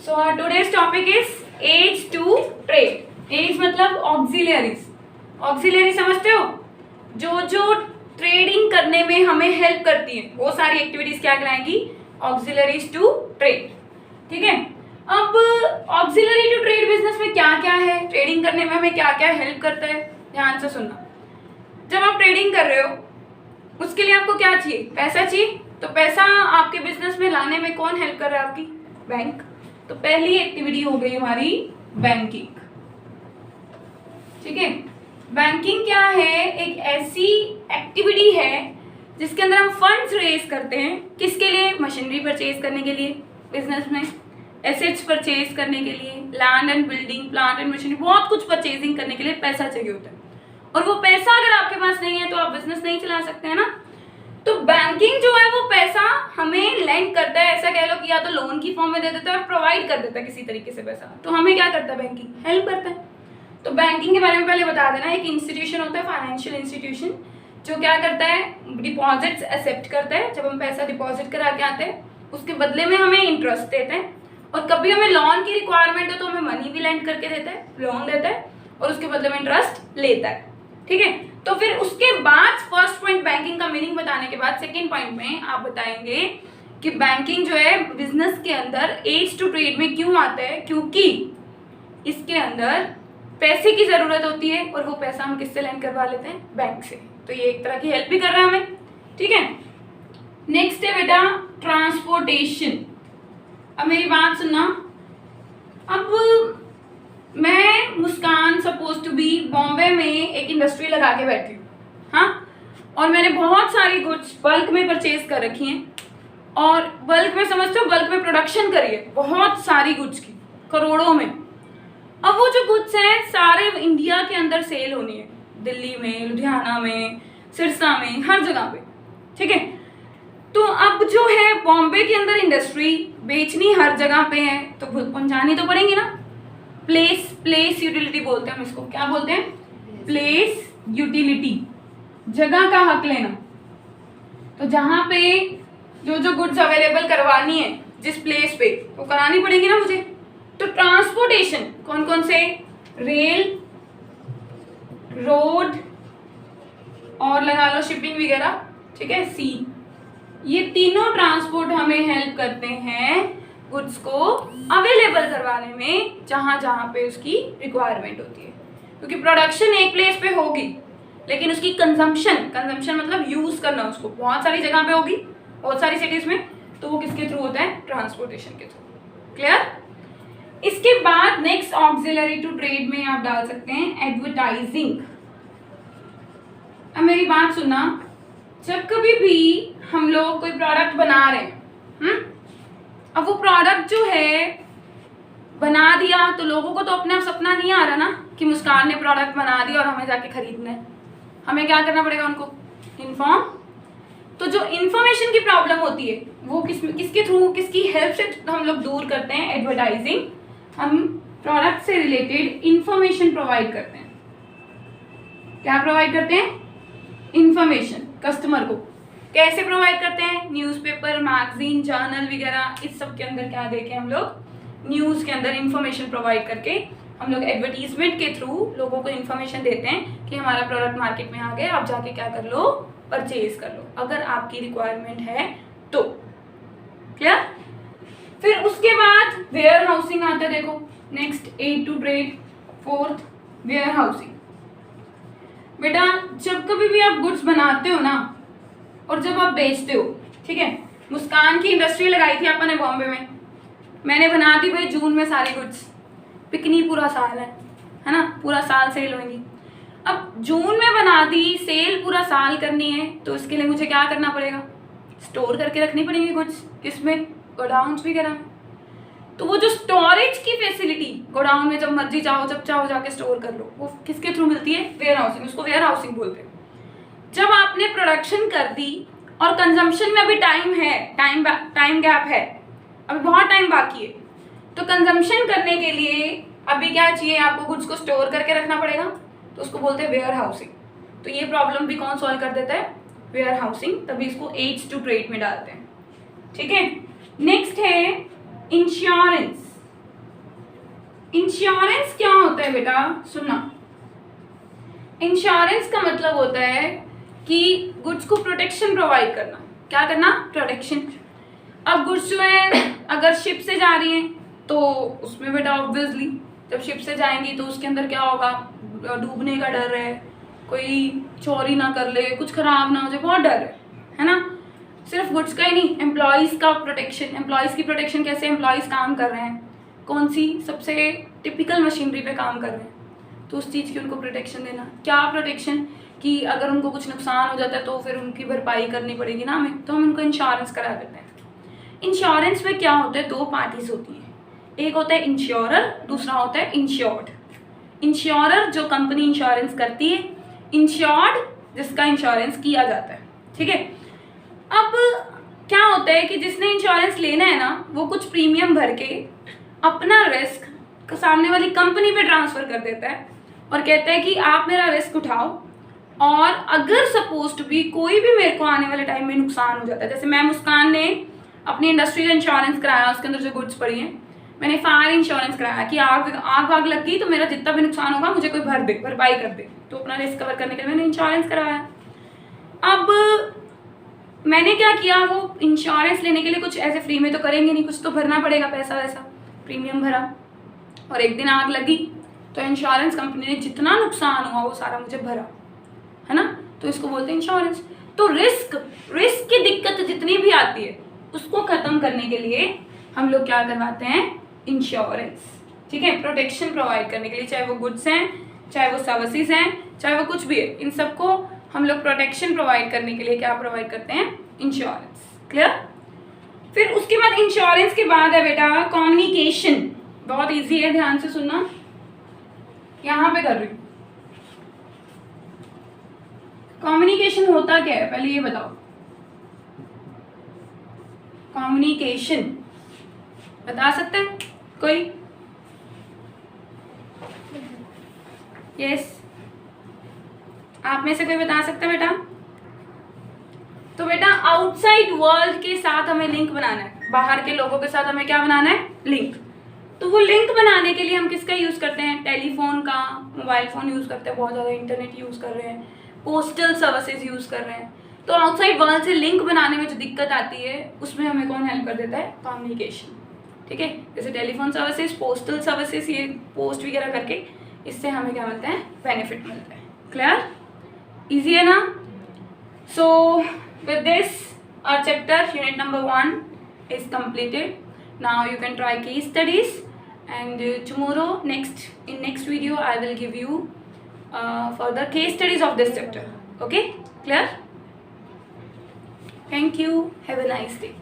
So our today's topic is aids to trade. Aids मतलब auxiliaries. Auxiliary समझते हो? जो ट्रेडिंग करने में हमें हेल्प करती है वो सारी एक्टिविटीज क्या कहलाएंगी? Auxiliaries to trade. ठीक है. अब ऑक्सिलरी टू ट्रेड बिजनेस में क्या क्या है, ट्रेडिंग करने में हमें क्या क्या हेल्प करता है, ध्यान से सुनना. जब आप ट्रेडिंग कर रहे हो उसके लिए आपको क्या चाहिए? पैसा चाहिए. तो पैसा आपके बिजनेस में लाने में कौन हेल्प कर रहा है? आपकी बैंक. तो पहली एक्टिविटी हो गई हमारी बैंकिंग. ठीक है. बैंकिंग क्या है? एक ऐसी एक्टिविटी है जिसके अंदर हम फंड्स रेज करते हैं. किसके लिए? मशीनरी परचेज करने के लिए बिजनेस में, एसेट्स परचेज करने के लिए, land and building, plant and machinery, बहुत कुछ परचेजिंग करने के लिए पैसा चाहिए होता है. और वो पैसा अगर आपके पास नहीं है तो आप बिजनेस नहीं चला सकते हैं ना. तो बैंकिंग जो है वो पैसा हमें लेंड करता है, ऐसा कह लो कि या तो लोन की फॉर्म में दे देता है और प्रोवाइड कर देता है किसी तरीके से पैसा. तो हमें क्या करता है? बैंकिंग हेल्प करता है. तो बैंकिंग के बारे में पहले बता देना. एक इंस्टीट्यूशन होता है, फाइनेंशियल इंस्टीट्यूशन, जो क्या करता है? डिपॉजिट्स एक्सेप्ट करता है. जब हम पैसा डिपॉजिट करा के आते हैं उसके बदले में हमें इंटरेस्ट देते हैं. और कभी हमें लोन की रिक्वायरमेंट है तो हमें मनी भी लेंड करके देता है, लोन देता है और उसके बदले में इंटरेस्ट लेता है. ठीक है. तो फिर उसके बाद फर्स्ट पॉइंट बैंकिंग का मीनिंग बताने के बाद सेकेंड पॉइंट में आप बताएंगे कि बैंकिंग जो है बिजनेस के अंदर एज टू ट्रेड में क्यों आता है. क्योंकि इसके अंदर पैसे की जरूरत होती है और वो पैसा हम किससे लेंड करवा लेते हैं? बैंक से. तो ये एक तरह की हेल्प भी कर रहा है हमें. ठीक है. नेक्स्ट है बेटा ट्रांसपोर्टेशन. अब मेरी बात सुनना. अब मैं मुस्कान सपोज टू बी बॉम्बे में एक इंडस्ट्री लगा के बैठी हूँ. हाँ. और मैंने बहुत सारी गुड्स बल्क में परचेज कर रखी हैं. और बल्क में समझते हो, बल्क में प्रोडक्शन करी है बहुत सारी गुड्स की, करोड़ों में. अब वो जो गुड्स हैं सारे इंडिया के अंदर सेल होनी है, दिल्ली में, लुधियाना में, सिरसा में, हर जगह पे. ठीक है. तो अब जो है बॉम्बे के अंदर इंडस्ट्री बेचनी हर जगह पे है तो पहुंचानी तो पड़ेंगी ना. प्लेस यूटिलिटी बोलते हैं हम इसको. क्या बोलते हैं? प्लेस यूटिलिटी, जगह का हक लेना. तो जहां पे जो गुड्स अवेलेबल करवानी है जिस प्लेस पे, वो करानी पड़ेगी ना मुझे. तो ट्रांसपोर्टेशन कौन कौन से? रेल, रोड और लगा लो शिपिंग वगैरह. ठीक है. सी. ये तीनों ट्रांसपोर्ट हमें हेल्प करते हैं गुड्स को अवेलेबल करवाने में जहां जहां पे उसकी रिक्वायरमेंट होती है. क्योंकि प्रोडक्शन एक प्लेस पे होगी लेकिन उसकी कंजम्पशन मतलब यूज करना उसको बहुत सारी जगह पे होगी, बहुत सारी सिटीज में. तो वो किसके थ्रू होता है? ट्रांसपोर्टेशन के थ्रू. क्लियर. इसके बाद नेक्स्ट ऑक्सिलरी टू ट्रेड में आप डाल सकते हैं एडवर्टाइजिंग. अब मेरी बात सुनना. जब कभी भी हम लोग कोई प्रोडक्ट बना रहे हैं, अब वो प्रोडक्ट जो है बना दिया तो लोगों को तो अपने आप सपना नहीं आ रहा ना कि मुस्कान ने प्रोडक्ट बना दिया और हमें जाके खरीदना है. हमें क्या करना पड़ेगा? उनको इन्फॉर्म. तो जो इन्फॉर्मेशन की प्रॉब्लम होती है वो किसके थ्रू, किसकी हेल्प से हम लोग दूर करते हैं? एडवर्टाइजिंग. हम प्रोडक्ट से रिलेटेड इंफॉर्मेशन प्रोवाइड करते हैं. क्या प्रोवाइड करते हैं? इंफॉर्मेशन कस्टमर को. कैसे प्रोवाइड करते हैं? न्यूज़पेपर, मैगजीन, जर्नल वगैरह, इस सब के अंदर क्या देके हम लोग न्यूज़ के अंदर इंफॉर्मेशन प्रोवाइड करके हम लोग एडवर्टीजमेंट के थ्रू लोगों को इंफॉर्मेशन देते हैं कि हमारा प्रोडक्ट मार्केट में आ गया, आप जाके क्या कर लो? परचेज कर लो अगर आपकी रिक्वायरमेंट है तो. क्लियर. फिर उसके बाद वेयर हाउसिंग आता है. देखो next aid to trade. Fourth warehousing. बेटा जब कभी भी आप गुड्स बनाते हो ना और जब आप बेचते हो, ठीक है. मुस्कान की इंडस्ट्री लगाई थी अपन ने बॉम्बे में. मैंने बना दी भाई जून में सारी गुड्स, बिकनी पूरा साल है ना, पूरा साल सेल होंगी. अब जून में बना दी, सेल पूरा साल करनी है तो इसके लिए मुझे क्या करना पड़ेगा? स्टोर करके रखनी पड़ेंगी गुड्स. किसमें? गोडाउन्स वगैरह में. तो वो जो स्टोरेज की फैसिलिटी गोडाउन में जब मर्जी चाहो जब चाहो जाके स्टोर कर लो, वो किसके थ्रू मिलती है? Warehousing. उसको वेयर हाउसिंग बोलते हैं. जब आपने प्रोडक्शन कर दी और कंजम्पशन में अभी टाइम है, टाइम गैप है, अभी बहुत टाइम बाकी है, तो कंजम्पशन करने के लिए अभी क्या चाहिए? आपको गुड्स को स्टोर करके रखना पड़ेगा. तो उसको बोलते हैं वेयर हाउसिंग. तो ये प्रॉब्लम भी कौन सॉल्व कर देता है? Warehousing. तभी इसको एज टू ट्रेड में डालते हैं. ठीक है. नेक्स्ट है इंश्योरेंस. इंश्योरेंस क्या होता है बेटा, सुनना। इंश्योरेंस का मतलब होता है कि गुड्स को प्रोटेक्शन प्रोवाइड करना। क्या करना? प्रोटेक्शन। अब गुड्स जो है अगर शिप से जा रही हैं तो उसमें बेटा ऑब्वियसली जब शिप से जाएंगी तो उसके अंदर क्या होगा, डूबने का डर है, कोई चोरी ना कर ले, कुछ खराब ना हो जाए, बहुत डर है ना। सिर्फ गुड्स का ही नहीं, एम्प्लॉयज़ का प्रोटेक्शन। एम्प्लॉयज़ की प्रोटेक्शन कैसे? एम्प्लॉयज़ काम कर रहे हैं, कौन सी सबसे टिपिकल मशीनरी पे काम कर रहे हैं, तो उस चीज़ की उनको प्रोटेक्शन देना। क्या प्रोटेक्शन? कि अगर उनको कुछ नुकसान हो जाता है तो फिर उनकी भरपाई करनी पड़ेगी ना हमें, तो हम उनको इंश्योरेंस करा देते हैं। इंश्योरेंस में क्या होता है, दो पार्टीज होती हैं, एक होता है इंश्योरर, दूसरा होता है इंश्योर्ड। इंश्योरर जो कंपनी इंश्योरेंस करती है, इंश्योर्ड जिसका इंश्योरेंस किया जाता है। ठीक है। अब क्या होता है कि जिसने इंश्योरेंस लेना है ना, वो कुछ प्रीमियम भर के अपना रिस्क सामने वाली कंपनी पे ट्रांसफर कर देता है और कहता है कि आप मेरा रिस्क उठाओ, और अगर सपोज टू बी कोई भी मेरे को आने वाले टाइम में नुकसान हो जाता है, जैसे मैं मुस्कान ने अपनी इंडस्ट्री का इंश्योरेंस कराया, उसके अंदर जो गुड्स पड़ी हैं, मैंने फायर इंश्योरेंस कराया कि आग लग गई तो मेरा जितना भी नुकसान होगा मुझे कोई भरपाई कर दे, तो अपना रिस्क कवर करने के लिए मैंने इंश्योरेंस कराया। अब मैंने क्या किया, वो इंश्योरेंस लेने के लिए कुछ ऐसे फ्री में तो करेंगे नहीं, कुछ तो भरना पड़ेगा पैसा वैसा, प्रीमियम भरा, और एक दिन आग लगी तो इंश्योरेंस कंपनी ने जितना नुकसान हुआ वो सारा मुझे भरा, है ना। तो इसको बोलते हैं इंश्योरेंस। तो रिस्क की दिक्कत जितनी भी आती है उसको खत्म करने के लिए हम लोग क्या करवाते हैं, इंश्योरेंस। ठीक है, प्रोटेक्शन प्रोवाइड करने के लिए, चाहे वो गुड्स हैं, चाहे वो सर्विसेज हैं, चाहे वो कुछ भी है, इन सबको हम लोग प्रोटेक्शन प्रोवाइड करने के लिए क्या प्रोवाइड करते हैं, इंश्योरेंस। क्लियर। फिर उसके बाद इंश्योरेंस के बाद है बेटा कम्युनिकेशन। बहुत इजी है, ध्यान से सुनना, यहाँ पे कर रही हूँ। कम्युनिकेशन होता क्या है पहले ये बताओ। कम्युनिकेशन बता सकते हैं कोई? यस, आप में से कोई बता सकता है बेटा? तो बेटा आउटसाइड वर्ल्ड के साथ हमें लिंक बनाना है, बाहर के लोगों के साथ हमें क्या बनाना है, लिंक। तो वो लिंक बनाने के लिए हम किसका यूज करते हैं, टेलीफोन का, मोबाइल फोन यूज करते हैं, बहुत ज़्यादा इंटरनेट यूज कर रहे हैं, पोस्टल सर्विसेज यूज कर रहे हैं। तो आउटसाइड वर्ल्ड से लिंक बनाने में जो दिक्कत आती है उसमें हमें कौन हेल्प कर देता है, कम्युनिकेशन। ठीक है, जैसे टेलीफोन सर्विसेज, पोस्टल सर्विसेज, ये पोस्ट वगैरह करके इससे हमें क्या मिलता है, बेनिफिट मिलता है। क्लियर, इजी है ना। So with this our chapter unit number 1 is completed. Now you can try case studies, and tomorrow in next video I will give you further case studies of this chapter. Okay, clear? Thank you, have a nice day.